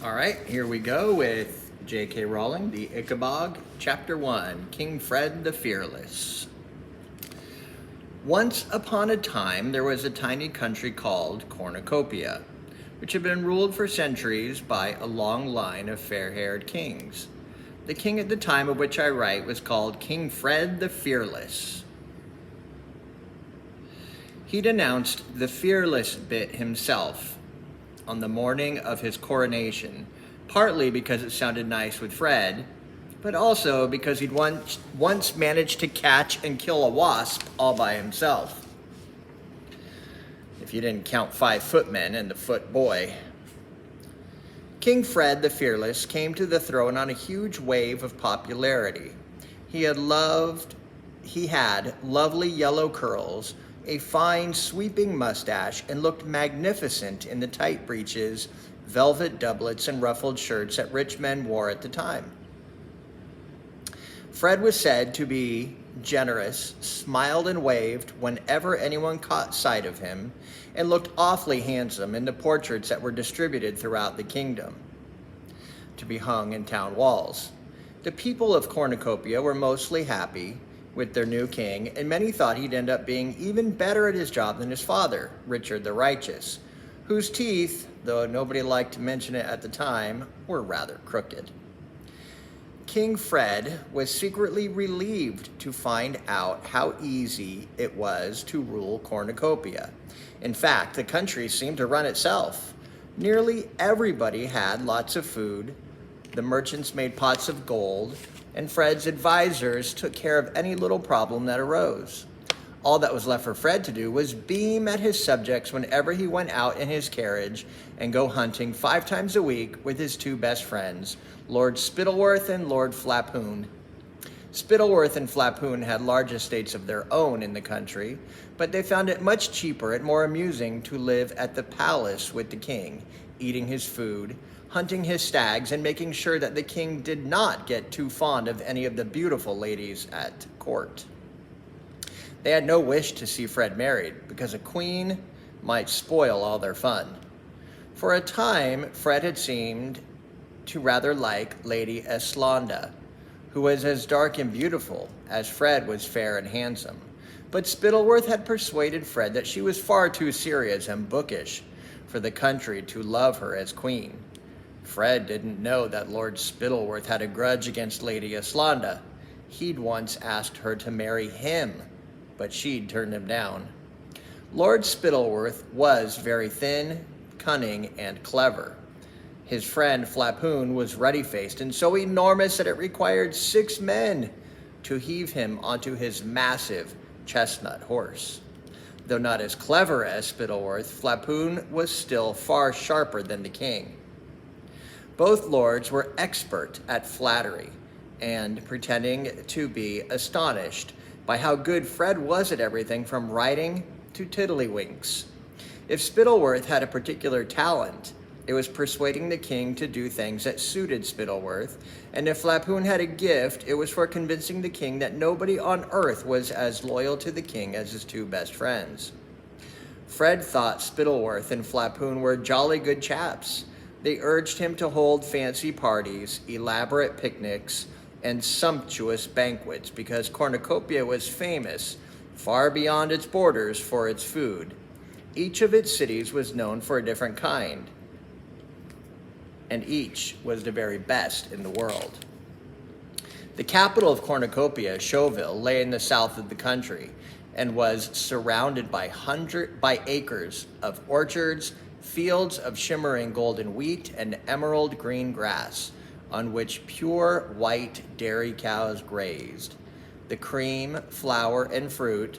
All right, here we go with J.K. Rowling, the Ickabog, Chapter 1, King Fred the Fearless. Once upon a time, there was a tiny country called Cornucopia, which had been ruled for centuries by a long line of fair-haired kings. The king at the time of which I write was called King Fred the Fearless. He'd announced the fearless bit himself on the morning of his coronation, partly because it sounded nice with Fred, but also because he'd once managed to catch and kill a wasp all by himself. If you didn't count 5 footmen and the foot boy. King Fred the Fearless came to the throne on a huge wave of popularity. He had lovely yellow curls, a fine sweeping mustache, and looked magnificent in the tight breeches, velvet doublets, and ruffled shirts that rich men wore at the time. Fred was said to be generous, smiled and waved whenever anyone caught sight of him, and looked awfully handsome in the portraits that were distributed throughout the kingdom to be hung in town walls. The people of Cornucopia were mostly happy with their new king, and many thought he'd end up being even better at his job than his father, Richard the Righteous, whose teeth, though nobody liked to mention it at the time, were rather crooked. King Fred was secretly relieved to find out how easy it was to rule Cornucopia. In fact, the country seemed to run itself. Nearly everybody had lots of food, the merchants made pots of gold, and Fred's advisors took care of any little problem that arose. All that was left for Fred to do was beam at his subjects whenever he went out in his carriage and go hunting 5 times a week with his 2 best friends, Lord Spittleworth and Lord Flapoon. Spittleworth and Flapoon had large estates of their own in the country, but they found it much cheaper and more amusing to live at the palace with the king, eating his food, hunting his stags, and making sure that the king did not get too fond of any of the beautiful ladies at court. They had no wish to see Fred married, because a queen might spoil all their fun. For a time, Fred had seemed to rather like Lady Eslanda, who was as dark and beautiful as Fred was fair and handsome. But Spittleworth had persuaded Fred that she was far too serious and bookish for the country to love her as queen. Fred didn't know that Lord Spittleworth had a grudge against Lady Eslanda. He'd once asked her to marry him, but she'd turned him down. Lord Spittleworth was very thin, cunning, and clever. His friend Flapoon was ruddy-faced and so enormous that it required 6 men to heave him onto his massive chestnut horse. Though not as clever as Spittleworth, Flapoon was still far sharper than the king. Both lords were expert at flattery and pretending to be astonished by how good Fred was at everything from writing to tiddlywinks. If Spittleworth had a particular talent, it was persuading the king to do things that suited Spittleworth, and if Flapoon had a gift, it was for convincing the king that nobody on earth was as loyal to the king as his 2 best friends. Fred thought Spittleworth and Flapoon were jolly good chaps. They urged him to hold fancy parties, elaborate picnics, and sumptuous banquets because Cornucopia was famous far beyond its borders for its food. Each of its cities was known for a different kind, and each was the very best in the world. The capital of Cornucopia, Chauville, lay in the south of the country and was surrounded by acres of orchards, fields of shimmering golden wheat, and emerald green grass on which pure white dairy cows grazed. The cream, flour, and fruit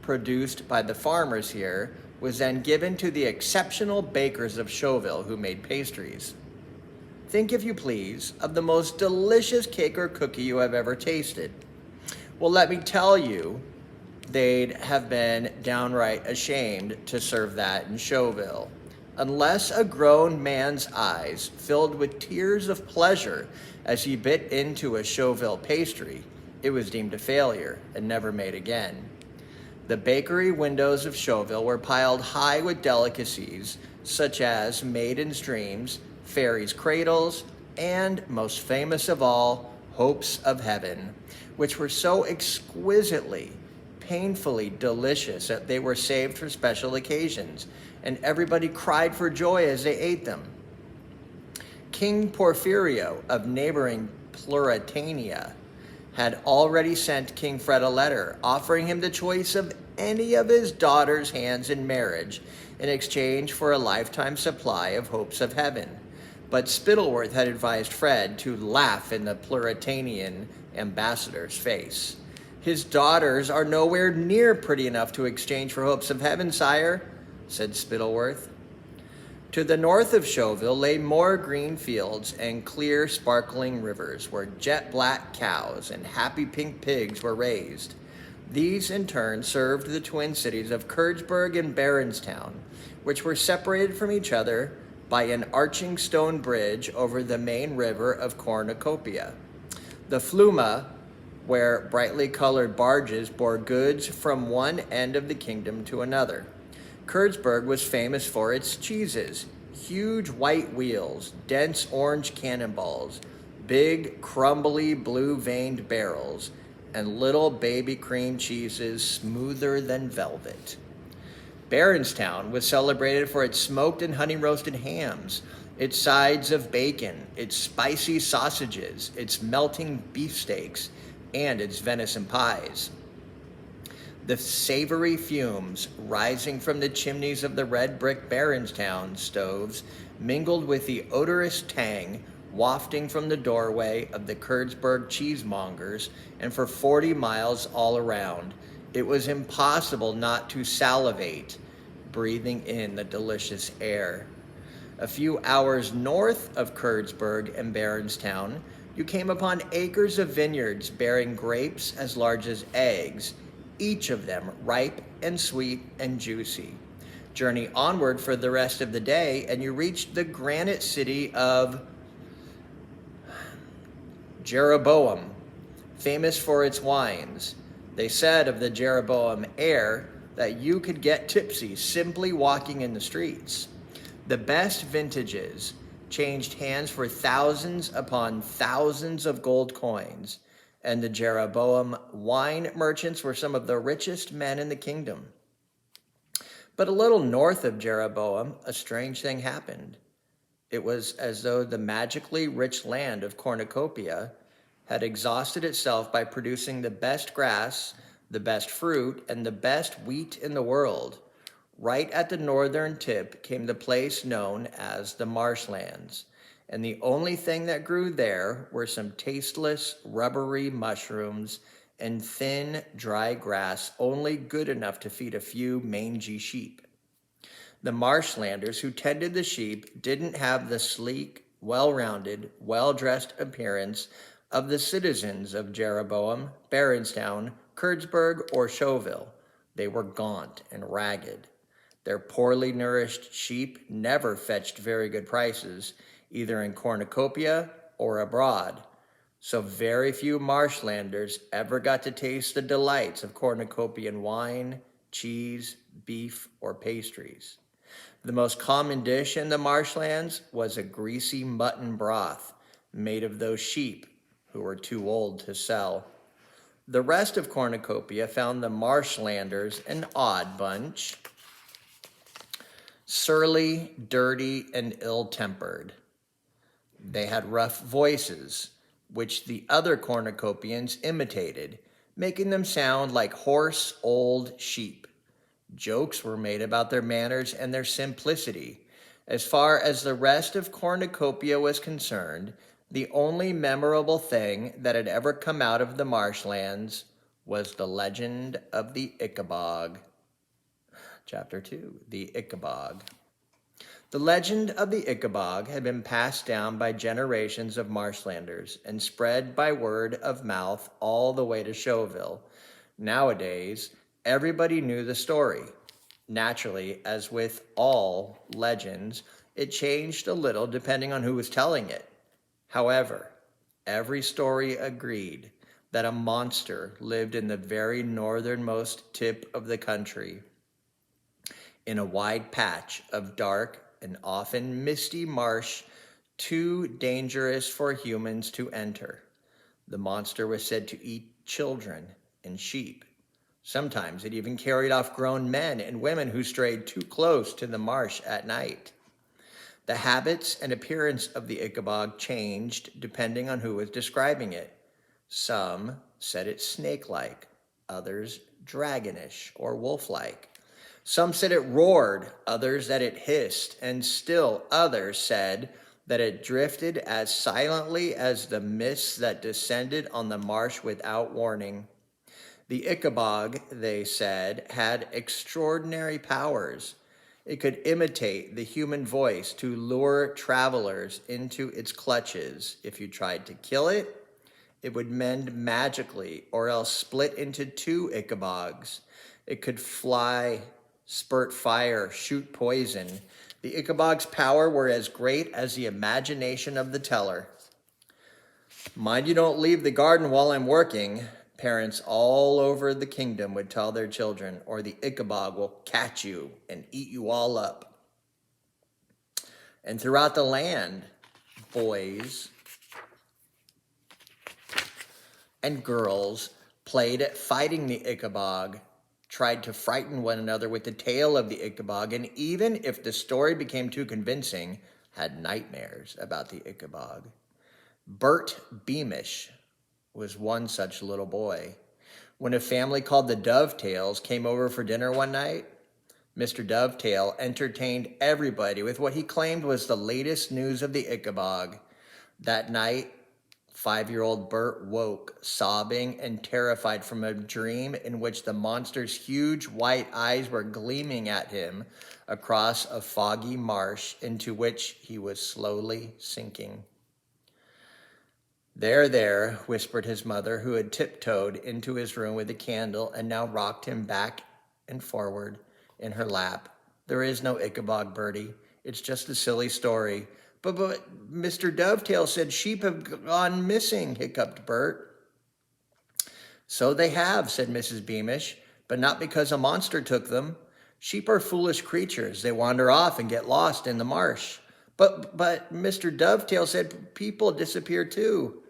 produced by the farmers here was then given to the exceptional bakers of Chauville who made pastries. Think, if you please, of the most delicious cake or cookie you have ever tasted. Well, let me tell you, they'd have been downright ashamed to serve that in Chauville. Unless a grown man's eyes filled with tears of pleasure as he bit into a Chauville pastry, it was deemed a failure and never made again. The bakery windows of Chauville were piled high with delicacies such as maiden's dreams, fairies' cradles, and, most famous of all, hopes of heaven, which were so exquisitely, painfully delicious that they were saved for special occasions, and everybody cried for joy as they ate them. King Porphyrio of neighboring Pluritania had already sent King Fred a letter offering him the choice of any of his daughter's hands in marriage in exchange for a lifetime supply of hopes of heaven. But Spittleworth had advised Fred to laugh in the Pluritanian ambassador's face. "His daughters are nowhere near pretty enough to exchange for hopes of heaven, sire," said Spittleworth. To the north of Chauville lay more green fields and clear, sparkling rivers where jet black cows and happy pink pigs were raised. These, in turn, served the twin cities of Kurdsburg and Baronstown, which were separated from each other by an arching stone bridge over the main river of Cornucopia. The Fluma, where brightly colored barges bore goods from one end of the kingdom to another. Kurdsburg was famous for its cheeses, huge white wheels, dense orange cannonballs, big, crumbly, blue-veined barrels, and little baby cream cheeses smoother than velvet. Baronstown was celebrated for its smoked and honey-roasted hams, its sides of bacon, its spicy sausages, its melting beefsteaks, and its venison pies. The savory fumes rising from the chimneys of the red brick Baronstown stoves mingled with the odorous tang wafting from the doorway of the Kurdsburg cheesemongers, and for 40 miles all around, it was impossible not to salivate, breathing in the delicious air. A few hours north of Kurdsburg and Baronstown, you came upon acres of vineyards bearing grapes as large as eggs, each of them ripe and sweet and juicy. Journey onward for the rest of the day, and you reached the granite city of Jeroboam, famous for its wines. They said of the Jeroboam air that you could get tipsy simply walking in the streets. The best vintages changed hands for thousands upon thousands of gold coins, and the Jeroboam wine merchants were some of the richest men in the kingdom. But a little north of Jeroboam, a strange thing happened. It was as though the magically rich land of Cornucopia had exhausted itself by producing the best grass, the best fruit, and the best wheat in the world. Right at the northern tip came the place known as the marshlands, and the only thing that grew there were some tasteless, rubbery mushrooms and thin, dry grass only good enough to feed a few mangy sheep. The marshlanders who tended the sheep didn't have the sleek, well-rounded, well-dressed appearance of the citizens of Jeroboam, Baronstown, Kurdsburg, or Chauville. They were gaunt and ragged. Their poorly nourished sheep never fetched very good prices, either in Cornucopia or abroad. So very few marshlanders ever got to taste the delights of cornucopian wine, cheese, beef, or pastries. The most common dish in the marshlands was a greasy mutton broth made of those sheep who were too old to sell. The rest of Cornucopia found the marshlanders an odd bunch, surly, dirty, and ill-tempered. They had rough voices, which the other Cornucopians imitated, making them sound like hoarse, old sheep. Jokes were made about their manners and their simplicity. As far as the rest of Cornucopia was concerned, the only memorable thing that had ever come out of the marshlands was the legend of the Ickabog. Chapter 2, the Ickabog. The legend of the Ickabog had been passed down by generations of marshlanders and spread by word of mouth all the way to Chauville. Nowadays, everybody knew the story. Naturally, as with all legends, it changed a little depending on who was telling it. However, every story agreed that a monster lived in the very northernmost tip of the country, in a wide patch of dark and often misty marsh too dangerous for humans to enter. The monster was said to eat children and sheep. Sometimes it even carried off grown men and women who strayed too close to the marsh at night. The habits and appearance of the Ichabog changed depending on who was describing it. Some said it snake-like, others dragonish or wolf-like. Some said it roared, others that it hissed, and still others said that it drifted as silently as the mists that descended on the marsh without warning. The Ickabog, they said, had extraordinary powers. It could imitate the human voice to lure travelers into its clutches. If you tried to kill it, it would mend magically or else split into two Ickabogs. It could fly, spurt fire, shoot poison. The Ickabog's power were as great as the imagination of the teller. Mind you don't leave the garden while I'm working, parents all over the kingdom would tell their children, or the Ickabog will catch you and eat you all up. And throughout the land, boys and girls played at fighting the Ickabog, tried to frighten one another with the tale of the Ickabog, and even if the story became too convincing, had nightmares about the Ickabog. Bert Beamish was one such little boy. When a family called the Dovetails came over for dinner one night, Mr. Dovetail entertained everybody with what he claimed was the latest news of the Ickabog. That night, 5-year-old Bert woke, sobbing and terrified from a dream in which the monster's huge white eyes were gleaming at him across a foggy marsh into which he was slowly sinking. There, there, whispered his mother, who had tiptoed into his room with a candle and now rocked him back and forward in her lap. There is no Ickabog, Bertie. It's just a silly story. But Mr. Dovetail said sheep have gone missing, hiccuped Bert. So they have, said Mrs. Beamish, but not because a monster took them. Sheep are foolish creatures. They wander off and get lost in the marsh. But Mr. Dovetail said people disappear too.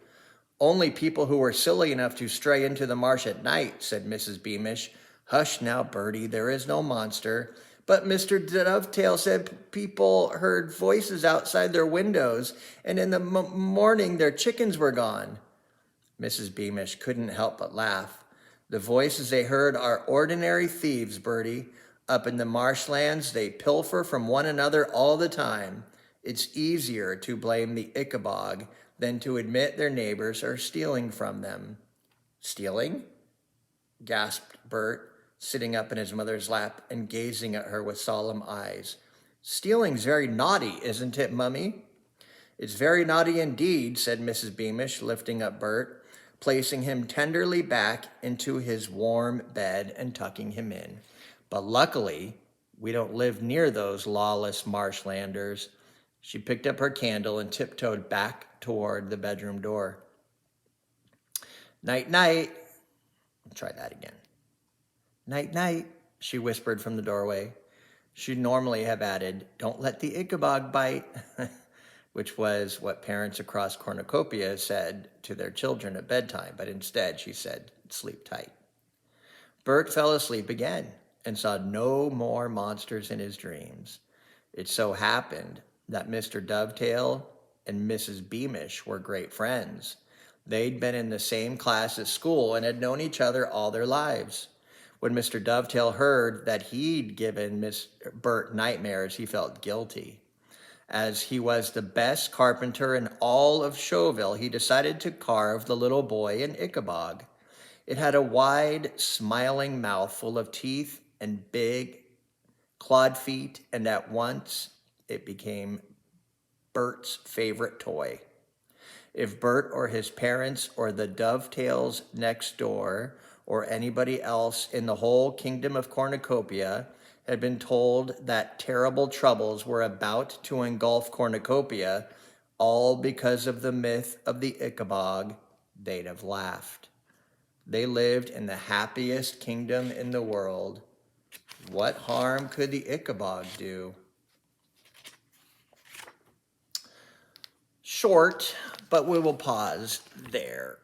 Only people who were silly enough to stray into the marsh at night, said Mrs. Beamish. Hush now, Bertie, there is no monster. But Mr. Dovetail said people heard voices outside their windows, and in the morning their chickens were gone. Mrs. Beamish couldn't help but laugh. The voices they heard are ordinary thieves, Bertie. Up in the marshlands, they pilfer from one another all the time. It's easier to blame the Ickabog than to admit their neighbors are stealing from them. Stealing? Gasped Bert, sitting up in his mother's lap and gazing at her with solemn eyes. Stealing's very naughty, isn't it, Mummy? It's very naughty indeed, said Mrs. Beamish, lifting up Bert, placing him tenderly back into his warm bed and tucking him in. But luckily, we don't live near those lawless marshlanders. She picked up her candle and tiptoed back toward the bedroom door. Night, night. Try that again. Night, night, she whispered from the doorway. She'd normally have added, don't let the Ickabog bite, which was what parents across Cornucopia said to their children at bedtime, but instead she said, sleep tight. Bert fell asleep again and saw no more monsters in his dreams. It so happened that Mr. Dovetail and Mrs. Beamish were great friends. They'd been in the same class at school and had known each other all their lives. When Mr. Dovetail heard that he'd given Miss Bert nightmares, he felt guilty. As he was the best carpenter in all of Showville, he decided to carve the little boy an Ickabog. It had a wide, smiling mouth full of teeth and big, clawed feet, and at once it became Bert's favorite toy. If Bert or his parents or the Dovetails next door or anybody else in the whole kingdom of Cornucopia had been told that terrible troubles were about to engulf Cornucopia, all because of the myth of the Ickabog, they'd have laughed. They lived in the happiest kingdom in the world. What harm could the Ickabog do? short, but we will pause there.